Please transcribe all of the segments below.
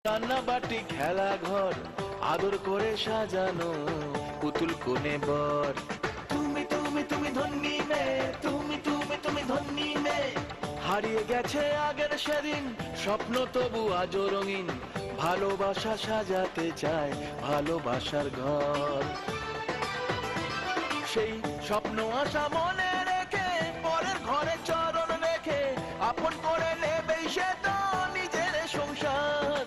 রান্নাবাটি খেলা ঘর আদর করে সাজানো পুতুল কোণে বর। তুমি তুমি তুমি ধন্যি মেয়ে, তুমি ধন্যি মেয়ে। হারিয়ে গেছে আগের সেদিন স্বপ্ন তবু আজও রঙিন, ভালোবাসা সাজাতে চায় ভালোবাসার ঘর। সেই স্বপ্ন আশা মনে রেখে পরের ঘরে চরণ রেখে আপন করে নেবে সে তো নিজের সংসার।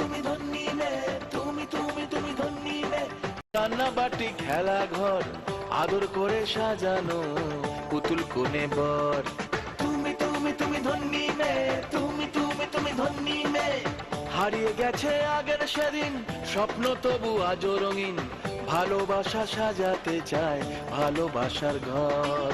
তুমি ধন্যি মেয়ে, তুমি ধন্যি মেয়ে। রান্নাবাটি খেলা ঘর আদর করে সাজানো পুতুল কোণে বর। তুমি তুমি ধন্যি মেয়ে, তুমি ধন্যি মেয়ে। হারিয়ে গেছে আগের সেদিন স্বপ্ন তবু আজও রঙিন, ভালোবাসা সাজাতে চায় ভালোবাসার ঘর।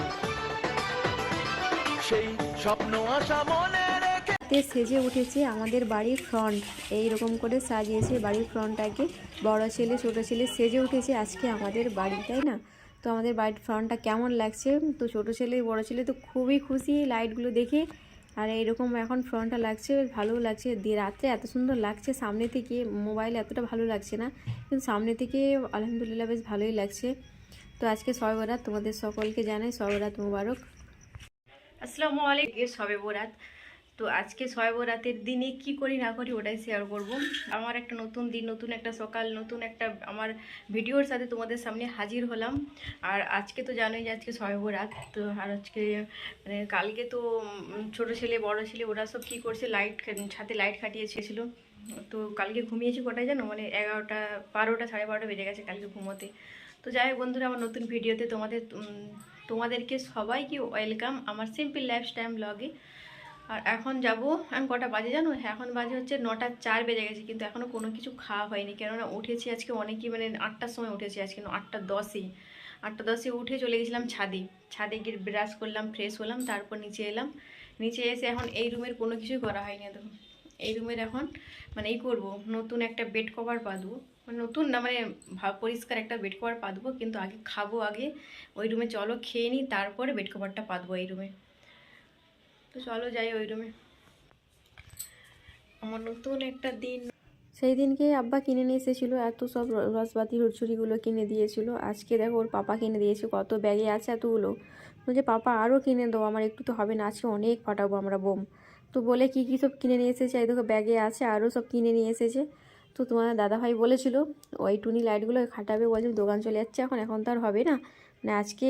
সেই স্বপ্ন আশা মনে রেখে সেজে উঠেছে আমাদের বাড়ির ফ্রন্ট। এই রকম করে সাজিয়েছে বাড়ির ফ্রন্টটাকে। বড় ছেলে ছোট ছেলে সেজে উঠেছে আজকে আমাদের বাড়ি, তাই না? তো আমাদের বাড়ির ফ্রন্টটা কেমন লাগছে? তো ছোট ছেলে বড় ছেলে তো খুবই খুশি লাইটগুলো দেখে। আর এইরকম এখন ফ্রন্টটা লাগছে, ভালো লাগছে। দিয়ে রাত্রে এত সুন্দর লাগছে সামনে থেকে, মোবাইলে এতটা ভালো লাগছে না, কিন্তু সামনে থেকে আলহামদুলিল্লাহ বেশ ভালোই লাগছে। তো আজকে শবে বরাত, তোমাদের সকলকে জানাই শবে বরাত মুবারক। আসসালামু আলাইকুম। শবে বরাত। তো আজকে শবে বরাতের দিনে কি করি না করি ওটাই শেয়ার করব। আমার একটা নতুন দিন, নতুন একটা সকাল, নতুন একটা আমার ভিডিওর সাথে তোমাদের সামনে হাজির হলাম। আর আজকে তো জানোই যে আজকে শবে বরাত। তো আর আজকে মানে কালকে তো ছোট ছেলে বড় ছেলে ওরা সব কী করছে, ছাদে লাইট খাটিয়েছিল। তো কালকে ঘুমিয়েছি কটায় জানো, মানে 11টা 12টা 12:30 বেজে গেছে কালকে ঘুমোতে। তো যাই হোক বন্ধুরা, আমার নতুন ভিডিওতে তোমাদেরকে সবাইকে ওয়েলকাম আমার সিম্পল লাইফস্টাইল ব্লগে। আর এখন যাব, এখন কটা বাজে জানো? এখন বাজে হচ্ছে 9টা 4 বেজে গেছে, কিন্তু এখনও কোনো কিছু খাওয়া হয়নি। কেননা উঠেছি আজকে অনেকই, মানে 8টার সময় উঠেছি আজকে, 8টা 10-এ উঠে চলে গেছিলাম ছাদে। ছাদে গিয়ে ব্রাশ করলাম, ফ্রেশ হলাম, তারপর নিচে এলাম। নিচে এসে এখন এই রুমের কোনো কিছুই করা হয়নি। দেখো এই রুমের এখন মানে এই করবো, নতুন একটা বেড কভার পাতবো। মানে নতুন না, মানে পরিষ্কার একটা বেড কভার পাতবো, কিন্তু আগে খাবো। আগে ওই রুমে চলো খেয়ে নিই, তারপরে বেড কভারটা পাতবো এই রুমে। তো চলো যাই ওই রুমে। আমার নতুন একটা দিন। সেই দিনকে আব্বা কিনে নিয়ে এসেছিলো এত সব রসবাতি হুড়ছুড়িগুলো কিনে দিয়েছিল। আজকে দেখো ওর পাপা কিনে দিয়েছে, কত ব্যাগে আছে এতগুলো। বলছে পাপা আরও কিনে দেবো, আমার একটু তো হবে না, আজকে অনেক ফাটাবো আমরা বোম। তো বলে কি কি সব কিনে নিয়ে এসেছে, এই দেখো ব্যাগে আছে, আরও সব কিনে নিয়ে এসেছে। তো তোমার দাদাভাই বলেছিল ওই টুনি লাইটগুলো খাটাবে, বলছে দোকান চলে যাচ্ছে এখন তো আর হবে না, মানে আজকে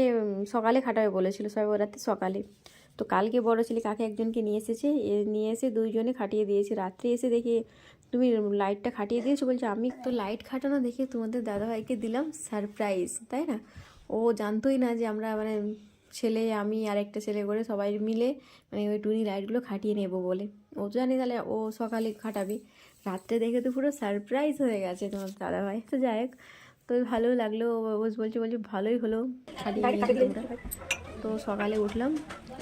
সকালে খাটাবে বলেছিল, সবাই রাতে সকালে। তো কালকে বড় ছেলে কাকে একজনকে নিয়ে এসেছে, নিয়ে এসে দুইজনে খাটিয়ে দিয়েছে। রাত্রে এসে দেখি তুমি লাইটটা খাটিয়ে দিয়েছো, বলছে আমি তো লাইট খাটানো দেখে তোমাদের দাদাভাইকে দিলাম সারপ্রাইজ, তাই না? ও জানতোই না যে আমরা মানে ছেলে, আমি আর একটা ছেলে করে সবাই মিলে মানে ওই টুনি লাইটগুলো খাটিয়ে নেব বলে। ও জানি তাহলে ও সকালে খাটাবে, রাত্রে দেখে তো পুরো সারপ্রাইজ হয়ে গেছে তোমার দাদাভাই। তো যাই হোক, তো ভালো লাগলো। বলছে ভালোই হলো, খাটিয়ে নিয়েছি তোমরা। তো সকালে উঠলাম,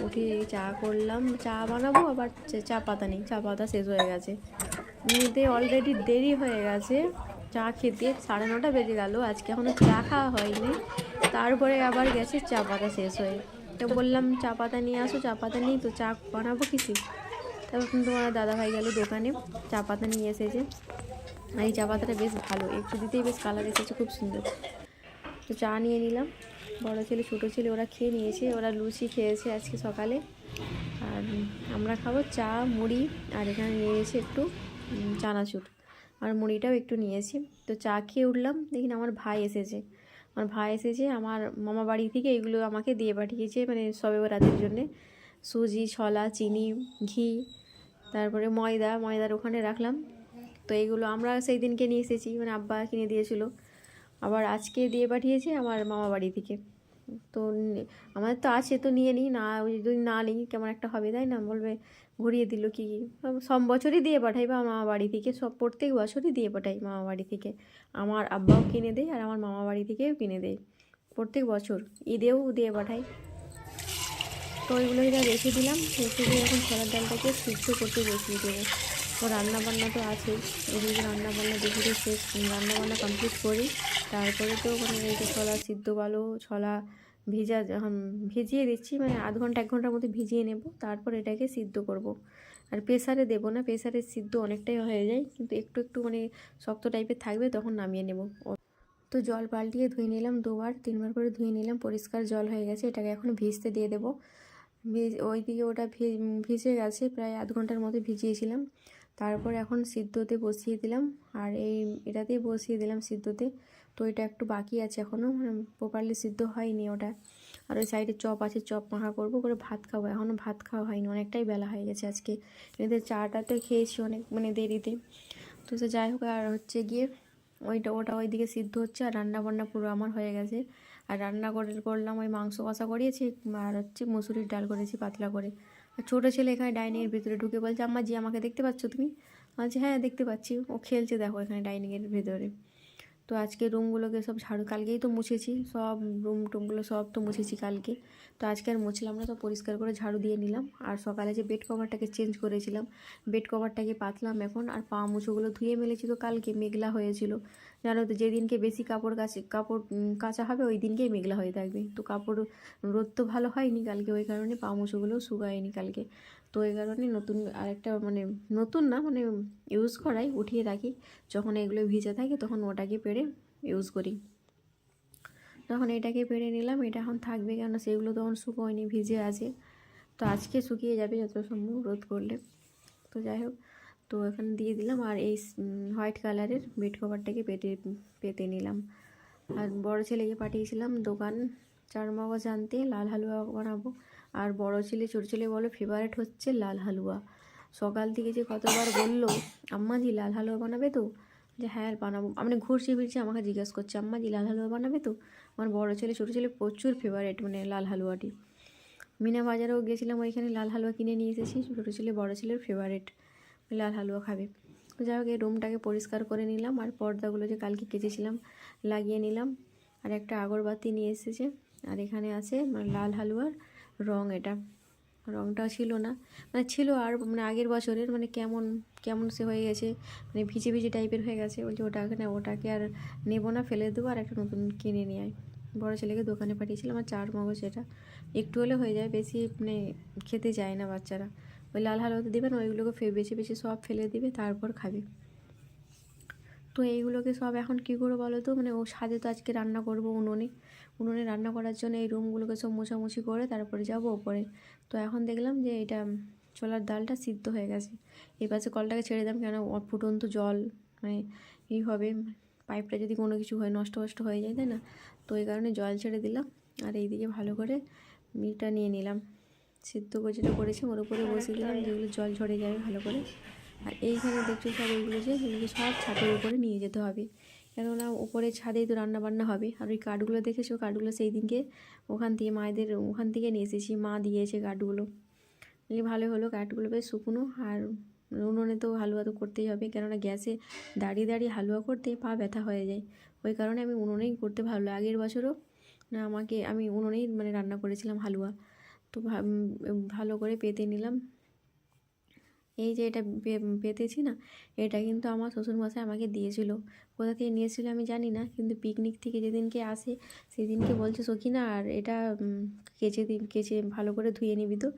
উঠে চা করলাম, চা বানাবো, আবার চা পাতা নেই, চা পাতা শেষ হয়ে গেছে। নিতে অলরেডি দেরি হয়ে গেছে চা খেতে, 9:30 বেজে গেল, আজকে এখনও চা খাওয়া হয়নি। তারপরে আবার গেছে চা পাতা শেষ হয়ে। তো বললাম চা পাতা নিয়ে আসো, চা পাতা নেই তো চা বানাবো কিছু। তখন তোমার দাদাভাই গেল দোকানে, চা পাতা নিয়ে এসেছে। আর এই চা পাতাটা বেশ ভালো, একটু দিতেই বেশ কালার এসেছে, খুব সুন্দর। তো চা নিয়ে নিলাম। বড় ছেলে ছোটো ছেলে ওরা খেয়ে নিয়েছে, ওরা লুচি খেয়েছে আজকে সকালে। আর আমরা খাবো চা মুড়ি, আর এখানে নিয়েছি একটু চানাচুর, আর মুড়িটাও একটু নিয়েছি। তো চা খেয়ে উঠলাম, দেখি আমার ভাই এসেছে। আমার মামা বাড়ি থেকে এগুলো আমাকে দিয়ে পাঠিয়েছে, মানে শবে বরাতের জন্যে। সুজি, ছোলা, চিনি, ঘি, তারপরে ময়দার ওখানে রাখলাম। তো এইগুলো আমরা সেই দিনকে নিয়ে এসেছি, মানে আব্বা কিনে দিয়েছিল। আবার আজকে দিয়ে পাঠিয়েছে আমার মামা বাড়ি থেকে। তো আমাদের তো আছে, তো নিয়ে নিই না, যদি না নিই কেমন একটা হবে, তাই না? বলবে ঘুরিয়ে দিল কি। সব বছরই দিয়ে পাঠাই বা মামা বাড়ি থেকে, সব প্রত্যেক বছরই দিয়ে পাঠাই মামা বাড়ি থেকে। আমার আব্বাও কিনে দেয় আর আমার মামা বাড়ি থেকেও কিনে দেয়, প্রত্যেক বছর ঈদেও দিয়ে পাঠাই। তো ওইগুলো এটা রেখে দিলাম, রেখে দিয়ে এখন ছোলার ডালটাকে সিদ্ধ করতে বসিয়ে দেবো। তো রান্নাবান্না তো আছেই, এদিকে রান্নাবান্না দেখে শেষ, রান্নাবান্না কমপ্লিট করি, তারপরে তো মানে এই যে ছোলা সিদ্ধ ভালো, ছোলা যখন ভিজিয়ে দিচ্ছি, মানে আধ ঘন্টা 1 ঘন্টার মধ্যে ভিজিয়ে নেব, তারপর এটাকে সিদ্ধ করব। আর প্রেসারে দেবো না, প্রেসারে সিদ্ধ অনেকটাই হয়ে যায়, কিন্তু একটু একটু মানে শক্ত টাইপের থাকবে, তখন নামিয়ে নেব। তো জল পাল্টিয়ে ধুয়ে নিলাম, 2-3 বার করে ধুয়ে নিলাম, পরিষ্কার জল হয়ে গেছে। এটাকে এখন ভিজতে দিয়ে দেবো। ওইদিকে ওটা ভিজে গেছে, প্রায় আধ ঘন্টার মতো ভিজিয়েছিলাম। তারপর এখন সিদ্ধতে বসিয়ে দিলাম, আর এটাতেই বসিয়ে দিলাম সিদ্ধতে। তো এটা একটু বাকি আছে এখনও, মানে প্রপারলি সিদ্ধ হয়নি ওটা। আর ওই সাইডে চপ আছে, চপ মাখা করবো, করে ভাত খাবো। এখনও ভাত খাওয়া হয়নি, অনেকটাই বেলা হয়ে গেছে আজকে। এদের চাটা তো খেয়েছি অনেক মানে দেরিতে। তো সে যাই হোক, আর হচ্ছে গিয়ে ওটা ওইদিকে সিদ্ধ হচ্ছে, আর রান্না বান্না পুরো আমার হয়ে গেছে। আর রান্না করলাম ওই মাংস কষা করিয়েছি, আর হচ্ছে মুসুরির ডাল করেছি পাতলা করে। আর ছোটো ছেলে এখানে ডাইনিংয়ের ভিতরে ঢুকে বলছে, আম্মা জি আমাকে দেখতে পাচ্ছ তুমি? বলছে হ্যাঁ দেখতে পাচ্ছি। ও খেলছে দেখো এখানে ডাইনিংয়ের ভিতরে। তো আজকে রুমগুলোকে সব ঝাড়ু, কালকেই তো মুছেছি সব, রুম টুমগুলো সব তো মুছেছি কালকে। তো আজকে আর মুছলাম না, সব পরিষ্কার করে ঝাড়ু দিয়ে নিলাম। আর সকালে যে বেড কভারটাকে চেঞ্জ করেছিলাম, বেড কভারটাকে পাতলাম এখন। আর পা মুছোগুলো ধুয়ে মেলেছি, তো কালকে মেঘলা হয়েছিল। জানো তো, যেদিনকে বেশি কাপড় কাচা হবে ওই দিনকেই মেঘলা হয়ে থাকবে। তো কাপড় রোদ তো ভালো হয়নি কালকে, ওই কারণে পা মুছোগুলোও শুকায়নি কালকে। তো এই কারণে নতুন আরেকটা, মানে নতুন না, মানে ইউজ করাই উঠিয়ে রাখি। যখন এগুলো ভিজে থাকে তখন ওটাকে পেড়ে ইউজ করি। তখন এটাকে পেড়ে নিলাম, এটা এখন থাকবে, কেননা সেগুলো তখন শুকোয়নি, ভিজে আছে। তো আজকে শুকিয়ে যাবে যত সম্ভব রোদ করলে। তো যাই হোক, তো এখানে দিয়ে দিলাম। আর এই হোয়াইট কালারের বেড কভারটাকে পেতে নিলাম। আর বড় ছেলেকে পাঠিয়েছিলাম দোকান চারমগজ আনতে, লাল হালুয়া বানাবো। আর বড় ছেলে ছোটো ছেলে বলো ফেভারিট হচ্ছে লাল হালুয়া। সকাল থেকে যে কতবার বললো, আম্মা জি লাল হালুয়া বানাবে তো? যে হ্যাঁ বানাবো। মানে ঘুরছে ফিরছে আমাকে জিজ্ঞাসা করছে, আম্মা জি লাল হালুয়া বানাবে তো? আমার বড় ছেলে ছোটো ছেলে প্রচুর ফেভারিট মানে লাল হালুয়াটি। মিনা বাজারেও গেছিলাম, ওইখানে লাল হালুয়া কিনে নিয়ে এসেছি। ছোটো ছেলে বড় ছেলের ফেভারিট লাল হালুয়া খাবে। তো যাই হোক, এই রুমটাকে পরিষ্কার করে নিলাম। আর পর্দাগুলো যে কালকে কেচেছিলাম লাগিয়ে নিলাম। আর একটা আগরবাতি নিয়ে এসেছে। আর এখানে আছে লাল হালুয়ার রং, এটা রংটা ছিল না, মানে ছিল আর মানে আগের বছরের, মানে কেমন কেমন সে হয়ে গেছে, মানে ভিজে ভিজে টাইপের হয়ে গেছে। বলছে ওটাকে আর নেবো না, ফেলে দেবো, আর একটা নতুন কিনে নিয়ে আয়। বড়ো ছেলেকে দোকানে পাঠিয়েছিলাম। আর 4 মগজ, এটা একটু হলে হয়ে যায়, বেশি মানে খেতে চায় না বাচ্চারা। ওই লাল হালুয়াতে দেবেন, ওইগুলোকে বেছে বেছে সব ফেলে দিবে, তারপর খাবে। তো এইগুলোকে সব এখন কী করবো বলো তো, মানে ও সাজে তো আজকে রান্না করবো উনুনে রান্না করার জন্য এই রুমগুলোকে সব মোছামুছি করে তারপরে যাবো ওপরে। তো এখন দেখলাম যে এটা ছোলার ডালটা সিদ্ধ হয়ে গেছে। এই পাশে কলটাকে ছেড়ে দিলাম, কেন ফুটন্ত জল মানে এই হবে, পাইপটা যদি কোনো কিছু হয় নষ্ট হয়ে যায়, তাই না? তো এই কারণে জল ছেড়ে দিলাম। আর এইদিকে ভালো করে মিটটা নিয়ে নিলাম, সিদ্ধ করে যেটা করেছি ওর উপরে বসিয়ে দিলাম, যেগুলো জল ঝরে যাবে ভালো করে। আর এইখানে দেখছো সব এইগুলো এগুলো সব ছাদের উপরে নিয়ে যেতে হবে, কেননা উপরে ছাদেই তো রান্না বান্না হবে। আর ওই কাঠগুলো দেখেছো, কাঠগুলো সেই দিনকে ওখান থেকে নিয়ে এসেছি, মা দিয়েছে কাঠগুলো। ভালো হলো, কাঠগুলো বেশ শুকনো। আর উনুনে তো হালুয়া তো করতেই হবে, কেননা গ্যাসে দাঁড়িয়ে দাঁড়িয়ে হালুয়া করতে পা ব্যথা হয়ে যায়। ওই কারণে আমি উনুনেই করতে ভালো লাগে। আগের বছরও না আমি উনুনেই মানে রান্না করেছিলাম হালুয়া। তো ভালো করে পেতে নিলাম। এই যে এটা পেতেছি না, এটা কিন্তু আমার শ্বশুরমশাই আমাকে দিয়েছিল। কোথা থেকে নিয়েছিল আমি জানি না, কিন্তু পিকনিক থেকে যেদিনকে আসে সেদিনকে বলছে সখিনা, আর এটা কেচে ভালো করে ধুয়ে নিবি, তো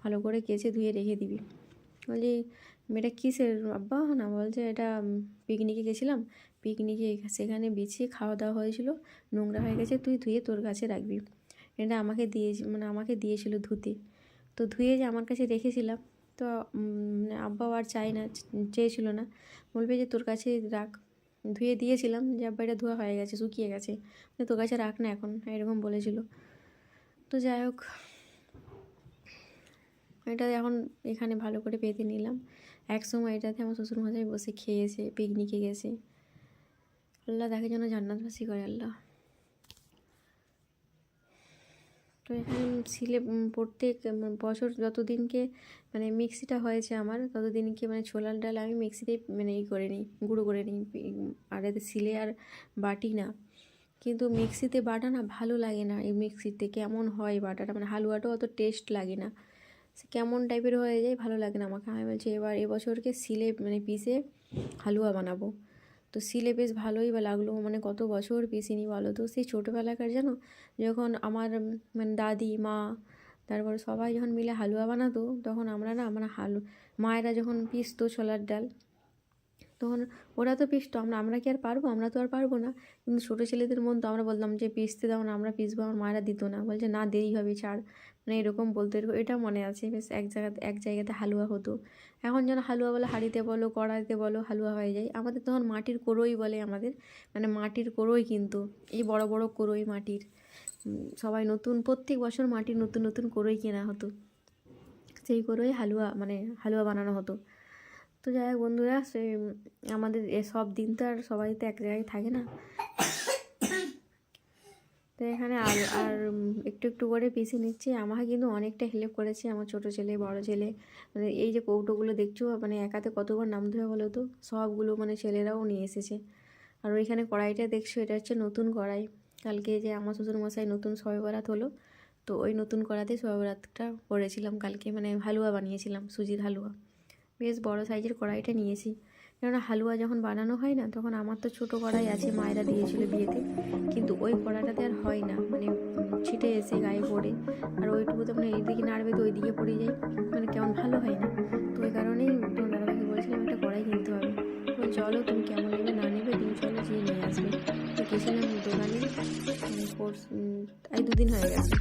ভালো করে কেচে ধুয়ে রেখে দিবি। বলি এটা কিসের আব্বা? না বলছে এটা পিকনিকে গেছিলাম, পিকনিকে সেখানে বিছিয়ে খাওয়া দাওয়া হয়েছিল, নোংরা হয়ে গেছে, তুই ধুয়ে তোর কাছে রাখবি। এটা আমাকে দিয়েছিল ধুতে। তো ধুয়ে যে আমার কাছে রেখেছিলাম। তো আব্বাও আর চেয়েছিল না, বলবে যে তোর কাছে রাখ। ধুয়ে দিয়েছিলাম যে আব্বা এটা ধোয়া হয়ে গেছে, শুকিয়ে গেছে, তোর কাছে রাখ না এখন, এরকম বলেছিল। তো যাই হোক, এটা এখন এখানে ভালো করে পেতে নিলাম। একসময় এটাতে আমার শ্বশুরমশাই বসে খেয়েছে, পিকনিকে গেছে। আল্লাহ তাকে যেন জান্নাতবাসী করে আল্লাহ। তো এখানে প্রত্যেক বছর যতদিনকে মানে মিক্সিটা হয়েছে আমার, ততদিনকে মানে ছোলার ডাল আমি মিক্সিতেই মানে করে নিই, গুঁড়ো করে নিই। আর এতে শিলে আর বাটি না, কিন্তু মিক্সিতে বাটা না ভালো লাগে না। এই মিক্সিতে কেমন হয় বাটাটা, মানে হালুয়াটাও অত টেস্ট লাগে না, সে কেমন টাইপের হয়ে যায়, ভালো লাগে না আমাকে। আমি বলছি এবছরকে শিলে মানে পিষে হালুয়া বানাবো। তো শিলে বেশ ভালোই লাগলো, মানে কত বছর পিসিনি বলো তো। সেই ছোটোবেলাকার জানো, যখন আমার মানে দাদি মা, তারপরে সবাই যখন মিলে হালুয়া বানাতো তখন আমরা না মানে মায়েরা যখন পিসতো ছোলার ডাল, তখন ওরা তো পিসতো, আমরা কি আর পারবো? আমরা তো আর পারবো না। কিন্তু ছোটো ছেলেদের মন তো আমরা বললাম যে পিসতে দাও না, আমরা পিসবো। আমার মায়েরা দিত না, বলছে না দেরি হবে ছাড়, মানে এরকম বলতো। এটা মনে আছে বেশ। এক জায়গাতে হালুয়া হতো। এখন যেন হালুয়া বলে হাঁড়িতে বলো কড়াইতে বলো হালুয়া হয়ে যায়। আমাদের তখন মাটির কড়ই বলে আমাদের, মানে মাটির কড়ই, কিন্তু এই বড় বড় কড়ই মাটির। সবাই নতুন প্রত্যেক বছর মাটির নতুন নতুন কড়ই কেনা হতো, সেই কড়ই হালুয়া বানানো হতো। তো যাই হোক বন্ধুরা, সে আমাদের এসব দিন তো আর সবাই তো এক জায়গায় থাকে না। তো এখানে আর একটু একটু করে পিষে নিচ্ছি। আমাকে কিন্তু অনেকটা হেল্প করেছে আমার ছোটো ছেলে বড় ছেলে। মানে এই যে কৌটোগুলো দেখছো, মানে একাতে কতবার নাম ধরে বলো তো, সবগুলো মানে ছেলেরাও নিয়ে এসেছে। আর ওইখানে কড়াইটা দেখছো, এটা হচ্ছে নতুন কড়াই। কালকে যে আমার শ্বশুরমশাই নতুন শবে বরাত হলো, তো ওই নতুন কড়াতে শবে বরাতটা করেছিলাম কালকে, মানে হালুয়া বানিয়েছিলাম, সুজির হালুয়া। বেশ বড় সাইজের কড়াইটা নিয়েছি, কেননা হালুয়া যখন বানানো হয় না তখন আমার তো ছোটো কড়াই আছে, মায়েরা দিয়েছিল বিয়েতে, কিন্তু ওই কড়াটাতে আর হয় না, মানে ছিটে এসে গায়ে পড়ে। আর ওইটুকুতে মানে এইদিকে নাড়বে তো ওইদিকে পড়ে যায়, মানে কেমন ভালো হয় না। তো ওই কারণেই তোমার দাদাভাইকে বলছিলাম একটা কড়াই কিনতে হবে। তো চলো তুমি কেমন নেবে না নেবে, তুমি চলো যেয়ে নিয়ে আসবে। তো গেছিলাম দোকানে, এই 2 দিন হয়ে গেছে।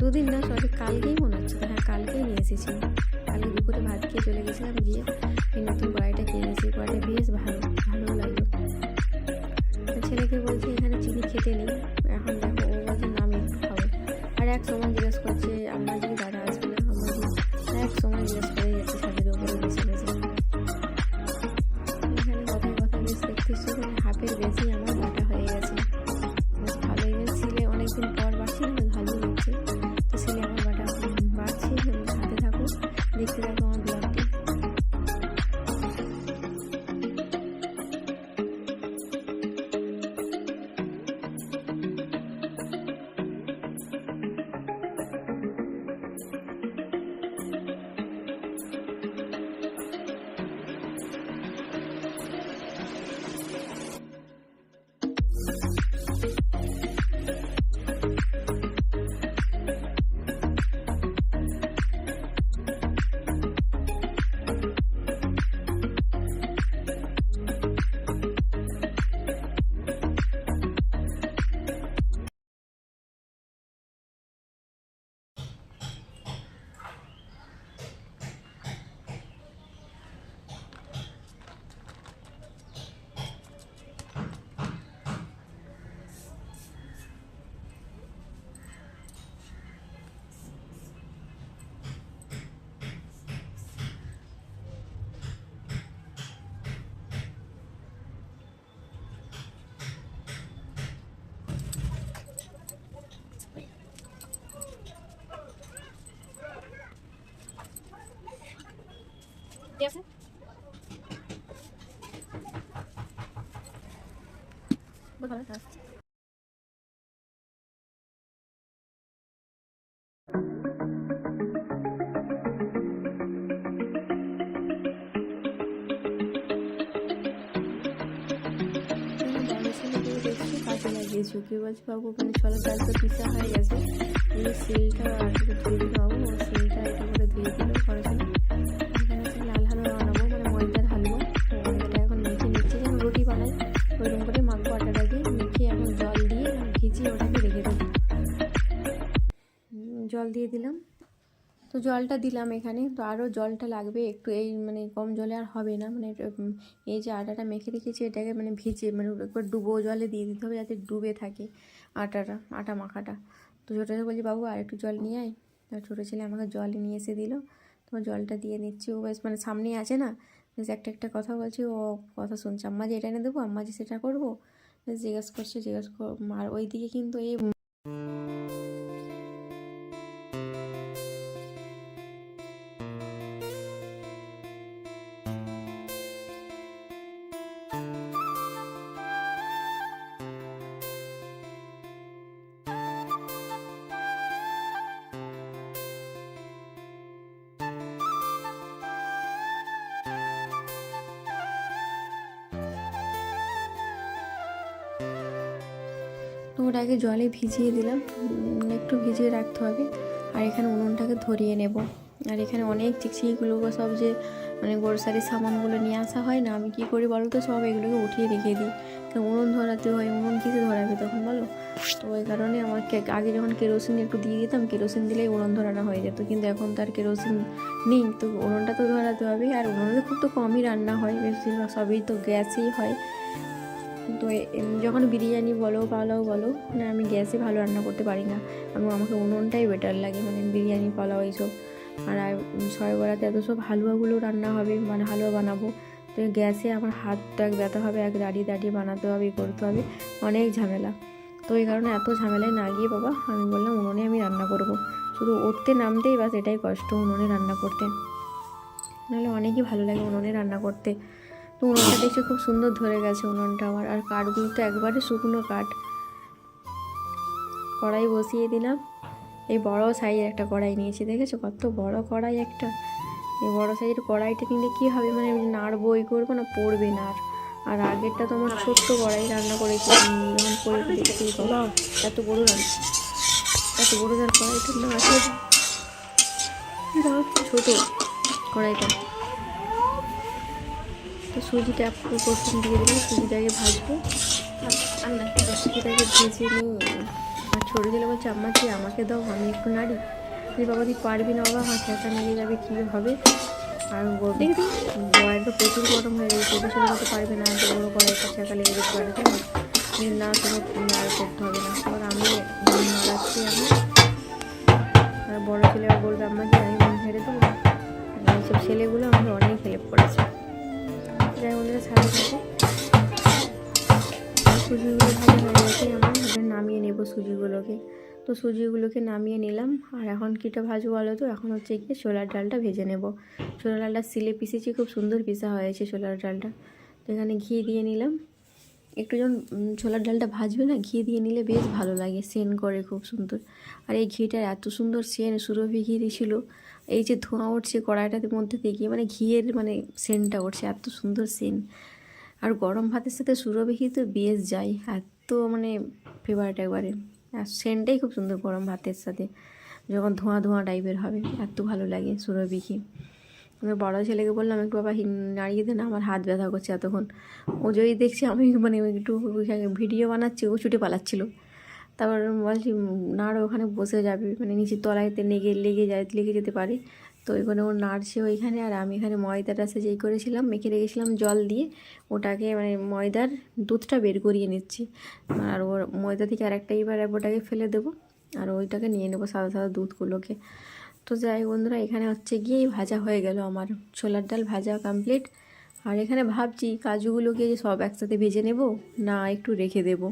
2 দিন না, সরি কালকেই মনে হচ্ছে, হ্যাঁ কালকেই নিয়ে এসেছি। কালকে দুপুরে ভাত খেয়ে চলে গেছিলাম, গিয়ে এই নতুন কড়াইটা কিনেছি। কড়াইটা বেশ ভালো লাগলো। ছেলেকে বলছে এখানে চিনি খেতে নেই, এখন দেখো ও বলছে না আমি একটু খাবো। আর এক সময় জিজ্ঞেস করছে আমার যদি দাদা আসবে না, আমার এক সময় জিজ্ঞেস করে যাচ্ছে ছাদের উপরে বসে বসে। এখানে কথায় কথায় বেশ দেখতেছি মানে হাফের বেশি আমার বাটা হয়ে গেছে, বেশ ভালোই। বেশ সিলে অনেকদিন পর বাড়ছি না, বেশ ভালোই লাগছে। তো সিলে আমার বাটা বাড়ছে, হাতে থাকো, দেখতে থাকো আমার ব্লগটি। ঠিক আছে, ভালো থাক। বড় ছেলেকেও দেখছি কাজে লাগিয়েছো, কেউ বলছে বাবু মানে ছোলার ডাল তো পিসা হয়ে গেছে, ওই সিলটা আর একটু ধুয়ে দিল বাবু। ও সিলটা এটা করে ধুয়ে দিল বড় ছেলে। এখানে হচ্ছে লাল হালুয়া বানাবো, মানে ময়দার হালুয়া। তো ময়দাটা এখন মেখে নিচ্ছি, যেন রুটি বানাই ওইরকম করে মাখবো। আটাটা দিয়ে মেখে এখন জল দিয়ে ভিজিয়ে ওটাকে রেখে দেবো। জল দিয়ে দিলাম, তো জলটা দিলাম এখানে। তো আরও জলটা লাগবে একটু, এই মানে কম জলে আর হবে না। মানে এই যে আটাটা মেখে রেখেছি এটাকে মানে ভিজে মানে একবার ডুবো জলে দিয়ে দিতে হবে, যাতে ডুবে থাকে আটা মাখাটা। তো ছোটো ছেলে বলছি বাবু আর একটু জল নিয়ে আয়। তো ছোটো ছেলে আমাকে জল নিয়ে এসে দিল, তো জলটা দিয়ে নিচ্ছি। ও বেশ মানে সামনেই আছে না, বেশ একটা কথা বলছি, ও কথা শুনছে। আম্মা যে এটা এনে দেবো, আম্মা যে সেটা করবো, বেশ জিজ্ঞেস আর ওইদিকে কিন্তু এই তো ওটাকে জলে ভিজিয়ে দিলাম, একটু ভিজিয়ে রাখতে হবে। আর এখানে উনুনটাকে ধরিয়ে নেব। আর এখানে অনেক চিকচিকিগুলো সব যে মানে গ্রোসারির সামানগুলো নিয়ে আসা হয় না, আমি কী করি বলো তো, সব এগুলোকে উঠিয়ে রেখে দিই। তো উনুন ধরাতে হয়, উনুন কিসে ধরাবে তখন বলো? তো ওই কারণে আমাকে আগে যখন কেরোসিন একটু দিয়ে দিতাম, কেরোসিন দিলেই উনুন ধরানো হয়ে যেত, কিন্তু এখন তার কেরোসিন নেই, তো উনুনটা তো ধরাতে হবে। আর উনুনে খুব তো কমই রান্না হয়, বেশিরভাগ সবই তো গ্যাসেই হয়। তো যখন বিরিয়ানি বলো পোলাও বলো, মানে আমি গ্যাসে ভালো রান্না করতে পারি না, আমাকে উনুনটাই বেটার লাগে, মানে বিরিয়ানি পোলাও এইসব। আর শবে বরাতে এত সব হালুয়াগুলো রান্না হবে, মানে হালুয়া বানাবো, তো গ্যাসে আমার হাতটা ব্যথা হবে, এক দাঁড়িয়ে দাঁড়িয়ে বানাতে হবে, করতে হবে, অনেক ঝামেলা। তো এই কারণে এত ঝামেলায় না গিয়ে বাবা আমি বললাম উনুনে আমি রান্না করব। শুধু উঠতে নামতেই বাস এটাই কষ্ট উনুনে রান্না করতে, নাহলে অনেকই ভালো লাগে উনুনে রান্না করতে। তো উনুনটা দেখছি খুব সুন্দর ধরে গেছে উনুনটা আমার। আর কাঠগুলো তো একবারে শুকনো কাঠ। কড়াই বসিয়ে দিলাম, এই বড় সাইজের একটা কড়াই নিয়েছি, দেখেছো কত বড় কড়াই একটা। এই বড় সাইজের কড়াইটা নিলে কী হবে, মানে নাড়বো এই করবো না, পড়বে না। আর আগেরটা তো আমার ছোট্ট কড়াই রান্না করেছি, যখন করে দেখতেই বলো এত বড় এত বড় যার কড়াইটা না আছে, ছোটো কড়াইটা। তো সুজিটা প্রথম দিয়ে দিলাম, সুজিটাকে ভাজবো, সুজিটাকে ভেজে নিই। আর ছোটো ছেলে বলছে আম্মাজি আমাকে দাও, আমি একটু নাড়ি। বাবা তুই পারবি না বাবা, আমার চেঁচা নিয়ে যাবে, কী হবে। আর কড়াইটা প্রচুর গরম হয়ে গেছে, ছোটো ছেলে তো পারবে না, এত বড়ো কড়াইটা চেঁচা লেগে যেতে পারে, তাই না? কোনো নাড় করতে হবে না। এবার আমি নাড়াচ্ছি আর বড়ো ছেলে বলবে আম্মাজি আমি মন ছেড়ে দেবো। এইসব ছেলেগুলো আমাকে অনেক হেল্প করেছে। যাই ওদের সাথে সাথে সুজিগুলো ভালো হয়ে গেছে আমার, এবার নামিয়ে নেব সুজিগুলোকে। তো সুজিগুলোকে নামিয়ে নিলাম। আর এখন কীটা ভাজবো বলো তো, এখন হচ্ছে গিয়ে ছোলার ডালটা ভেজে নেব। ছোলার ডালটা সিলে পিসেছি, খুব সুন্দর পিসা হয়েছে ছোলার ডালটা। তো এখানে ঘি দিয়ে নিলাম একটু, যখন ছোলার ডালটা ভাজবে না ঘি দিয়ে নিলে বেশ ভালো লাগে, সেন করে খুব সুন্দর। আর এই ঘিটার এত সুন্দর সেন, সুরভি ঘি দিয়েছিল, এই যে ধোঁয়া উঠছে কড়াইটার মধ্যে থেকে, মানে ঘিয়ের মানে সেনটা উঠছে, এত সুন্দর সেন। আর গরম ভাতের সাথে সুরভি ঘি তো বেশ যায়, এত মানে ফেভারিট একবারে। আর সেন্টটাই খুব সুন্দর গরম ভাতের সাথে, যখন ধোঁয়া ধোঁয়া টাইপের হবে, এত ভালো লাগে সুরভি ঘি। আমি বড়ো ছেলেকে বললাম একটু বাবা নাড়িয়ে দে না, আমার হাত ব্যথা করছে এতক্ষণ। ও যদি দেখছি আমি মানে একটু ভিডিও বানাচ্ছি, ও ছুটে পালাচ্ছিলো। তারপর বলছি নাড়, ওখানে বসে যাবে, মানে নিচের তলাইতে লেগে যেতে পারে। তো ওইখানে ও নাড়ছে ওইখানে, আর আমি এখানে ময়দাটা যেই করেছিলাম মেখে রেখেছিলাম জল দিয়ে, ওটাকে মানে ময়দার দুধটা বের করিয়ে নিচ্ছি। আর ওর ময়দা থেকে আরেকটা এবার ওটাকে ফেলে দেবো, আর ওইটাকে নিয়ে নেবো সাদা সাদা দুধগুলোকে। তো যাই বন্ধুরা, এখানে হচ্ছে গিয়ে ভাজা হয়ে গেল আমার ছোলার ডাল ভাজা কমপ্লিট। আর এখানে ভাবছি কাজুগুলোকে যে সব একসাথে ভেজে নেব না একটু রেখে দেব।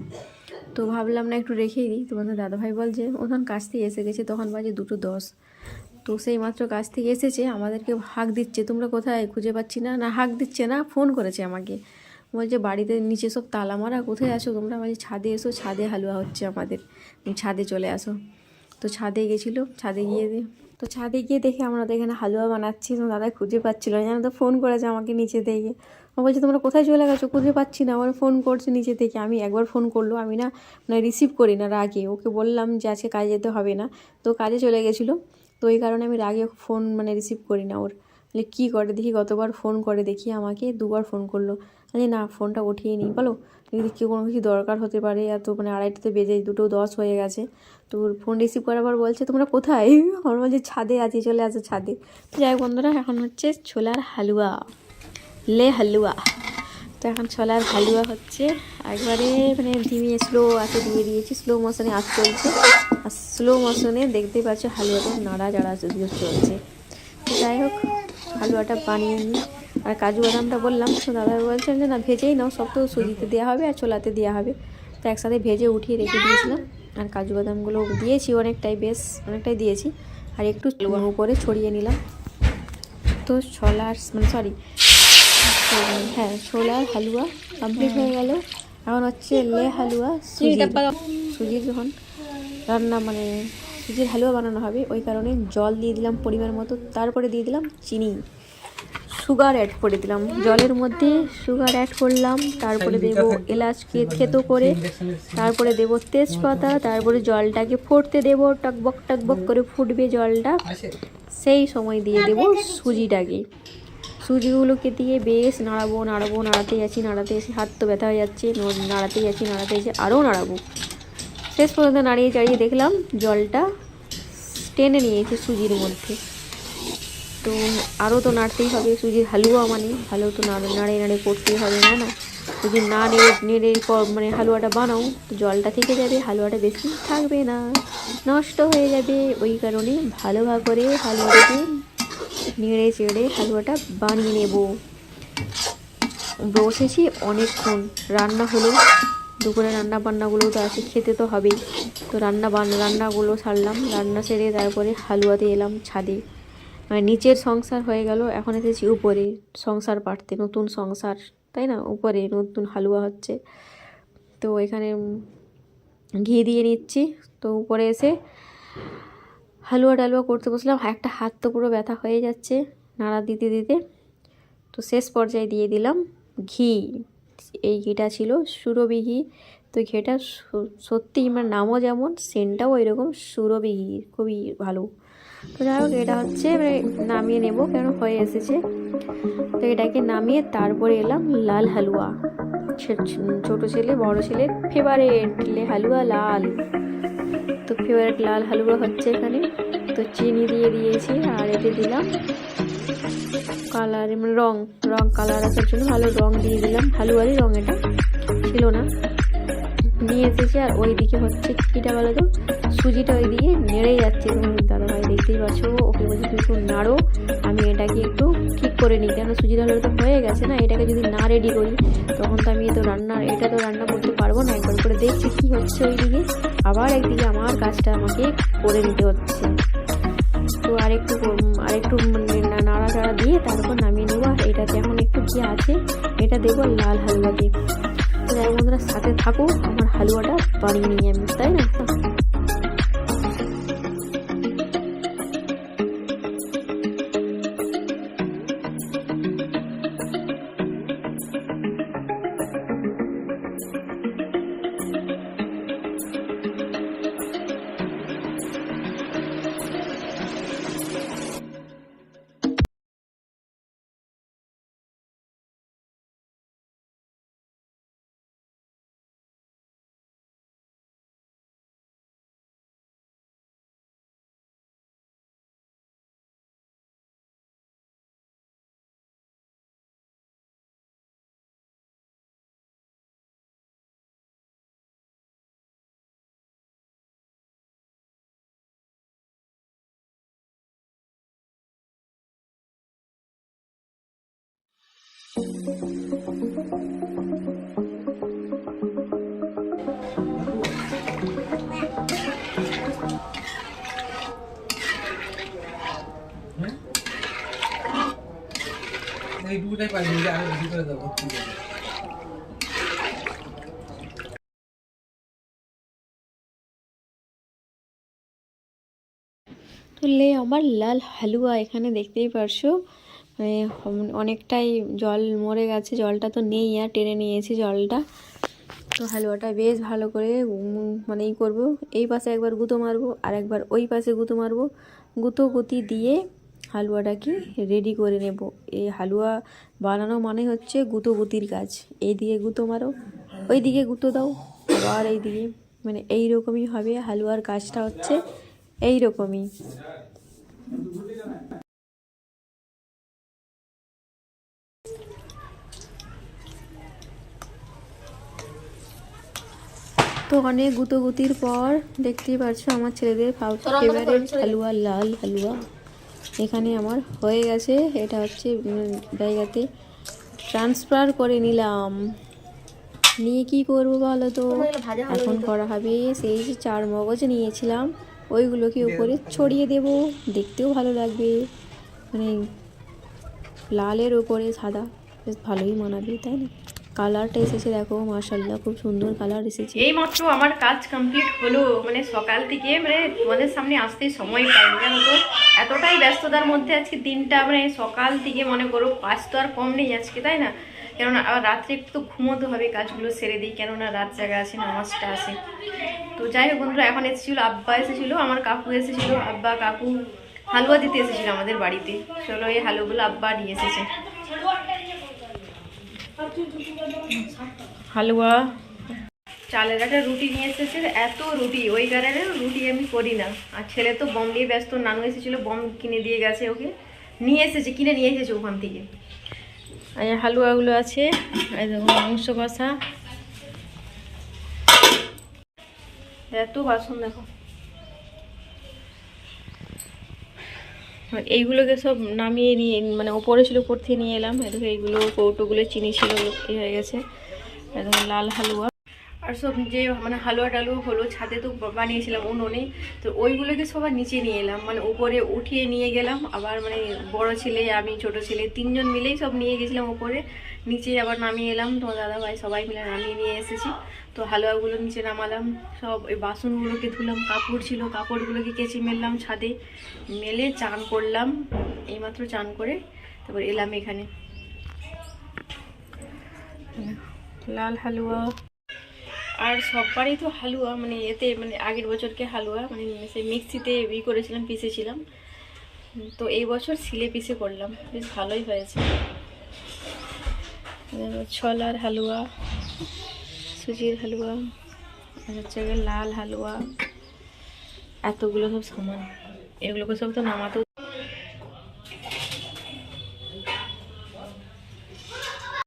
তো ভাবলাম না একটু রেখেই দিই। তোমাদের দাদাভাই বলছে, ও তখন কাছ থেকে এসে গেছে, তখন বাজে 2:10। তো সেই মাত্র কাছ থেকে এসেছে, আমাদেরকে হাঁক দিচ্ছে, তোমরা কোথায়, খুঁজে পাচ্ছি না। না হাঁক দিচ্ছে না, ফোন করেছে আমাকে, বলছে বাড়িতে নিচে সব তালা মারা, কোথায় আসো তোমরা? বলছে ছাদে এসো, ছাদে হালুয়া হচ্ছে আমাদের, ছাদে চলে আসো। তো ছাদে গেছিলো, ছাদে গিয়ে দেখে আমরা তো এখানে হালুয়া বানাচ্ছি, তো দাদা খুঁজে পাচ্ছিলো না, জানো তো ফোন করেছে আমাকে নিচে থেকে। ও বলছে তোমরা কোথায় চলে গেছো, খুঁজে পাচ্ছি না। আমার ফোন করছে নিচে থেকে, আমি একবার ফোন করলো, আমি না মানে রিসিভ করি না রাগে, ওকে বললাম যে আজকে কাজে যেতে হবে না, তো কাজে চলে গেছিলো। তো এই কারণে আমি রাগে ফোন মানে রিসিভ করি না ওর। বলে কী করে দেখি, কতবার ফোন করে দেখি আমাকে, 2বার ফোন করলো। আমি না ফোনটা উঠিয়ে নিই, বলো যদি কেউ কোনো কিছু দরকার হতে পারে, এত মানে 2:30 বেজে 2:10 হয়ে গেছে। তো ফোন রিসিভ করার পর বলছে তোমরা কোথায়, আমার বলছে ছাদে আছি, চলে আসো ছাদে। তো যাই বন্ধুরা, এখন হচ্ছে ছোলার হালুয়া, হালুয়া। তো এখন ছোলার হালুয়া হচ্ছে, একবারে মানে ধিমে স্লো আছে দিয়ে দিয়েছি, স্লো মোশনে আঁচ চলছে। আর স্লো মোশনে দেখতেই পাচ্ছ হালুয়াটা নাড়া চাড়া চলছে। তো যাই হোক, হালুয়াটা বানিয়ে নিই। আর কাজু বাদামটা বললাম, তো দাদা বলছেন যে না ভেজেই নাও, সব তো সুজিতে দেওয়া হবে আর ছোলাতে দেওয়া হবে। তো একসাথে ভেজে উঠিয়ে রেখে দিয়েছিলাম। আর কাজু বাদামগুলো দিয়েছি অনেকটাই, বেশ অনেকটাই দিয়েছি। আর একটু উপরে ছড়িয়ে নিলাম। তো ছোলার ছোলার হালুয়া কমপ্লিট হয়ে গেল। এখন হচ্ছে হালুয়া, সুজির যখন রান্না মানে সুজির হালুয়া বানানো হবে, ওই কারণে জল দিয়ে দিলাম পরিমাণ মতো, তারপরে দিয়ে দিলাম চিনি। সুগার অ্যাড করে দিলাম, জলের মধ্যে সুগার অ্যাড করলাম, তারপরে দেব এলাচ থেতো করে, তারপরে দেব তেজপাতা, তারপরে জলটাকে ফুটতে দেব, টকবক টকবক করে ফুটবে জলটা, সেই সময় দিয়ে দেব সুজিটাকে। সুজিগুলোকে দিয়ে বেশ নাড়াবো, নাড়াতেই আছি, হাত তো ব্যথা হয়ে যাচ্ছে, নাড়াতেই আছি, আরও নাড়াবো। শেষ পর্যন্ত নাড়িয়ে চাড়িয়ে দেখলাম জলটা টেনে নিয়েছে সুজির মধ্যে। তো আরও তো নাড়তেই হবে, সুজির হালুয়া মানে ভালো তো নাড়ে করতেই হবে, না যদি না নেড়ে মানে হালুয়াটা বানাও তো জলটা থেকে যাবে, হালুয়াটা বেশি থাকবে না, নষ্ট হয়ে যাবে। ওই কারণে ভালোভাবে করে হালুয়াটাকে নেড়ে চেড়ে হালুয়াটা বানিয়ে নেব। বসেছি অনেকক্ষণ, রান্না হলো, দুপুরে রান্নাগুলো তো আছে, খেতে তো হবেই। তো রান্নাগুলো সারলাম, রান্না সেরে তারপরে হালুয়াতে এলাম ছাদে, মানে নিচের সংসার হয়ে গেল, এখন এসেছি উপরে সংসার পাড়তে, নতুন সংসার তাই না, উপরে নতুন হালুয়া হচ্ছে। তো এখানে ঘি দিয়ে নিচ্ছি, তো উপরে এসে হালুয়া করতে বসলাম, একটা হাত তো পুরো ব্যথা হয়ে যাচ্ছে নাড়া দিতে দিতে। তো শেষ পর্যায়ে দিয়ে দিলাম ঘি, এই ঘিটা ছিল সুরভি ঘি। তো ঘিটা সত্যি আমার নামও যেমন, সেন্টটাও ওই রকম, সুরভি ঘি, খুবই ভালো। তো যাই হোক, এটা হচ্ছে নামিয়ে নেব, কেন হয়ে এসেছে। তো এটাকে নামিয়ে তারপরে এলাম লাল হালুয়া, ছোটো ছেলে বড় ছেলের ফেভারেট হালুয়া লাল। তো ফেভারিট লাল হালুয়া হচ্ছে এখানে। তো চিনি দিয়ে দিয়েছি, আর এতে দিলাম কালার, মানে রং কালার আসার জন্য ভালো রং দিয়ে দিলাম, হালুয়ারই রং এটা ছিল না, নিয়ে এসেছি। আর ওই দিকে হচ্ছে কীটা বলো তো, সুজিটা ওই দিকে নেড়ে যাচ্ছে, তোমার দাদাভাই দেখতেই পাচ্ছ, ওকে বলছি তুমি একটু নাড়ো, আমি এটাকে একটু ঠিক করে নিই, কেন সুজির হালুয়া তো হয়ে গেছে না, এটাকে যদি না রেডি করি তখন তো আমি এটা তো রান্না করতে পারবো না। একবার করে দেখছি কী হচ্ছে ওই দিকে, আবার একদিকে আমার কাজটা আমাকে করে নিতে হচ্ছে। তো আরেকটু নাড়াচাড়া দিয়ে তারপর নামিয়ে নেবো। আর এটাতে এখন একটু ঘি আছে, এটা দেবো লাল হালুয়াতে। তো যাই বন্ধুরা, সাথে থাকো, আমার হালুয়াটা বানিয়ে নিই আমি, তাই না। এইটুকুটাই পাইনি, আরো বেশি করে দেবো। তো আমার লাল হালুয়া এখানে দেখতেই পারছো, মানে অনেকটাই জল মরে গেছে, জলটা তো নেই, আর টেনে নিয়েছি জলটা। তো হালুয়াটা বেশ ভালো করে মানে করবো, এই পাশে একবার গুঁতো মারবো, আর একবার ওই পাশে গুঁতো মারবো, গুঁতি দিয়ে হালুয়াটাকে রেডি করে নেব। এই হালুয়া বানানো মানে হচ্ছে গুঁতির কাজ, এই দিকে গুঁতো মারো, ওই দিকে গুঁতো দাও, আবার এই দিকে, মানে এই রকমই হবে হালুয়ার কাজটা, হচ্ছে এই রকমই। তো অনেক গুঁতির পর দেখতেই পাচ্ছ আমার ছেলেদের ফেভারিট হালুয়া লাল হালুয়া এখানে আমার হয়ে গেছে। এটা হচ্ছে জায়গাতে ট্রান্সফার করে নিলাম, নিয়ে কি করবো বলো তো, এখন করা হবে সেই যে 4 মগজ নিয়েছিলাম ওইগুলোকে উপরে ছড়িয়ে দেব, দেখতেও ভালো লাগবে, মানে লালের উপরে সাদা বেশ ভালোই মানাবে, তাই না। কালারটা এসেছে দেখো, মাশাআল্লাহ খুব সুন্দর কালার এসেছে। এই মাত্র আমার কাজ কমপ্লিট হলো, মানে সকাল থেকে মানে তোমাদের সামনে আসতে সময় পাইনি জানো তো, এতটাই ব্যস্ততার মধ্যে আজকে দিনটা, মানে সকাল থেকে মনে করো কাজ তো আর কম নেই আজকে, তাই না? কেননা আবার রাত্রে একটু ঘুমোতে হবে, কাজগুলো সেরে দিই, কেননা রাত জায়গা আছে, নামাজটা আছে। তো যাই হোক বন্ধুরা, এখন এসেছিলো আব্বা, এসেছিলো আমার কাকু, এসেছিলো আব্বা কাকু হালুয়া দিতে এসেছিল আমাদের বাড়িতে। চলো এই হালুয়াগুলো আব্বা নিয়ে এসেছে, হালুয়া, চালের একটা রুটি নিয়ে এসেছে, এত রুটি, ওই কারণে রুটি আমি করি না। আর ছেলে তো বম দিয়ে ব্যস্ত, নানু এসেছিলো বম কিনে দিয়ে গেছে, ওকে নিয়ে এসেছে, কিনে নিয়ে এসেছে ওখান থেকে। আর এই হালুয়াগুলো আছে, এই দেখো মাংস কষা, এত বাসন দেখো। এইগুলোকে সব নামিয়ে নিয়ে, মানে ওপরে ছিল, উপর থেকে নিয়ে এলাম। এদিকে এইগুলো কৌটোগুলো চিনি ছিল, এই হয়ে গেছে। একদম লাল হালুয়া। আর সব যে মানে হালুয়া টালুয়া হলো, ছাদে তো বানিয়েছিলাম উনুনে, তো ওইগুলোকে সবার নিচে নিয়ে এলাম, মানে উপরে উঠিয়ে নিয়ে গেলাম। আবার মানে বড় ছেলে, আমি, ছোট ছেলে, তিনজন মিলেই সব নিয়ে গেছিলাম উপরে, নিচে আবার নামিয়ে এলাম। তোমার দাদা ভাই সবাই মিলে নামিয়ে নিয়ে এসেছি। তো হালুয়াগুলো নিচে নামালাম, সব ওই বাসনগুলোকে ধুলাম, কাপড় ছিল কাপড়গুলোকে কেচে মেললাম ছাদে, মেলে চান করলাম, এইমাত্র চান করে তারপর এলাম এখানে। লাল হালুয়া। আর সববারই তো হালুয়া, মানে এতে মানে আগের বছরকে হালুয়া মানে সেই মিক্সিতে করেছিলাম, পিষেছিলাম। তো এই বছর সিলে পিষে করলাম, বেশ ভালোই হয়েছে। ছোলার হালুয়া, সুজির হালুয়া, আর হচ্ছে লাল হালুয়া, এতগুলো সব সামান, এগুলোকে সব তো নামাতেও